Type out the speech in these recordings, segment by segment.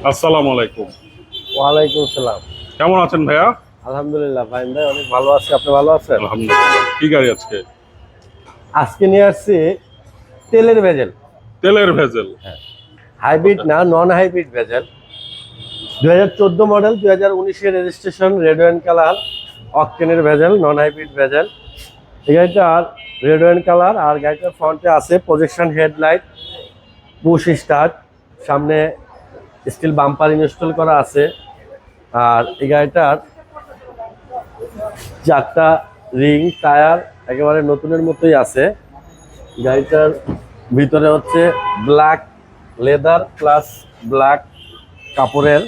আসসালামু আলাইকুম। ওয়ালাইকুম সালাম। কেমন আছেন ভাইয়া? আলহামদুলিল্লাহ ভাই, অনেক ভালো আছি। আপনি ভালো আছেন? আলহামদুলিল্লাহ। কি গাড়ি আজকে? আজকে নিয়ে আসছি তেলের ভেজেল। তেলের ভেজেল। Hybrid okay. না, নন হাইব্রিড ভেজেল। 2014 মডেল, 2019-এর রেজিস্ট্রেশন, রেড ওয়াইন কালার, অকটেনের ভেজেল, নন হাইব্রিড ভেজেল। এই গাড়িটার রেড ওয়াইন কালার, আর গাড়িটার ফ্রন্টে আছে প্রজেকশন হেডলাইট, পুশ স্টার্ট, সামনে স্টিল বাম্পার ইনস্টল করা আছে। আর এই গাড়িটার 4টা রিং টায়ার একেবারে নতুনের মতোই আছে। গাড়িটার ভিতরে হচ্ছে ব্ল্যাক লেদার প্লাস ব্ল্যাক কাপড়ের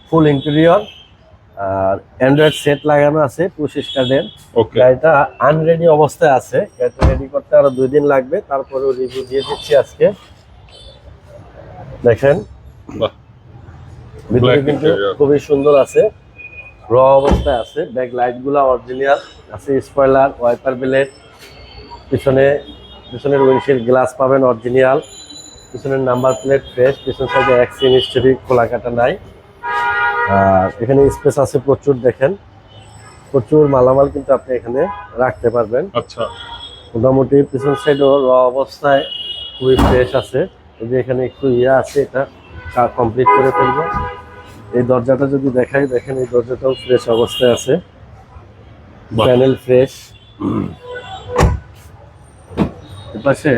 ফুল ইন্টেরিয়র, আর অ্যান্ড্রয়েড সেট লাগানো আছে পুশ স্টার্টের। ওকে। গাড়িটা আনরেডি অবস্থায় আছে, গাড়িটা রেডি করতে আরো 2 দিন লাগবে, তারপরেও রিভিউ দিয়ে দিচ্ছি আজকে। দেখেন বাহ। ভিতরে ব্ল্যাক কিন্তু ইন্টেরিয়র। খুবই সুন্দর আছে, র অবস্থায় আছে। ব্যাক লাইট গুলা অরিজিনাল আছে, স্পয়লার, ওয়াইপার ব্লেড, পিছনের উইন্ডশিল্ড গ্লাস পাবেন অরিজিনাল, পিছনের নাম্বার প্লেট ফ্রেশ, পিছন সাইডে অ্যাক্সিডেন্ট হিস্টরি খোলা কাটা নাই। আর এখানে স্পেস আছে প্রচুর, দেখেন প্রচুর মালামাল কিন্তু আপনি এখানে রাখতে পারবেন। আচ্ছা। মোটামুটি পিছন সাইডও র অবস্থায় খুবই ফ্রেশ আছে। এই যে এখানে একটু আছে, এটা কমপ্লিট করে ফেলবো। এই দরজাটা যদি দেখাই, দেখেন এই দরজাটাও ফ্রেশ অবস্থায় আছে, বাহ। Panel fresh. এপাশে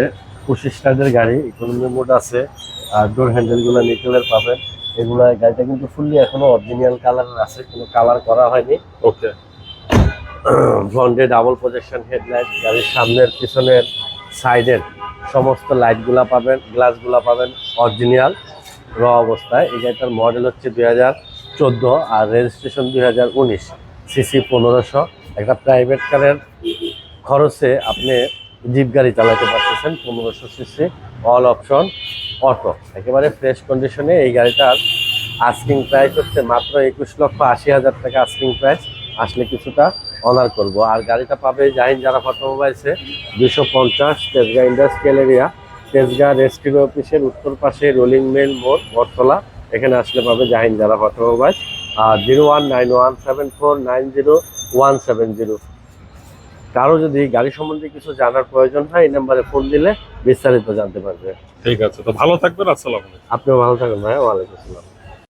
25 গাড়ি, ইকোনমি মোড আছে, আর ডোর হ্যান্ডেল গুলো নিকেলের পাবেন। এগুলা গাড়িটা কিন্তু ফুললি এখনো অরিজিনাল কালার আছে, কোনো কালার করা হয়নি। ওকে। ফ্রন্টে ডাবল প্রজেকশন হেডলাইট, গাড়ির সামনের পিছনের সাইডের সমস্ত লাইটগুলা পাবেন, গ্লাসগুলা পাবেন অরিজিনাল র অবস্থায়। এই গাড়িটার মডেল হচ্ছে 2014 আর রেজিস্ট্রেশন 2019, সিসি 1500। একটা প্রাইভেট কারের খরচে আপনি জিপ গাড়ি চালাতে পারতেছেন, 1500 সিসি, অল অপশন অটো, একেবারে ফ্রেশ কন্ডিশনে। এই গাড়িটার আস্কিং প্রাইস হচ্ছে মাত্র 21,80,000 টাকা আস্কিং প্রাইস। আসলে কিছুটা অনার করব। আর গাড়িটা পাবে জাহিন জারাফ অটোমোবাইলসে, 250 তেজগাঁ ইন্ডাস্ট্রিয়াল এরিয়া, তেজগাঁ রেস্ট্রিও অফিসের উত্তর পাশে রোলিং মেল মোড়, বটতলা। এখানে আসলে পাবে জাহিন জারাফ অটোমোবাইলস। আর 019174900170। কারো যদি গাড়ি সম্বন্ধে কিছু জানার প্রয়োজন হয়, এই নাম্বারে ফোন দিলে বিস্তারিত জানতে পারবে। ঠিক আছে, তো ভালো থাকবেন। আসসালামু আলাইকুম। আপনিও ভালো থাকেন ভাই। ওয়ালাইকুম আসসালাম।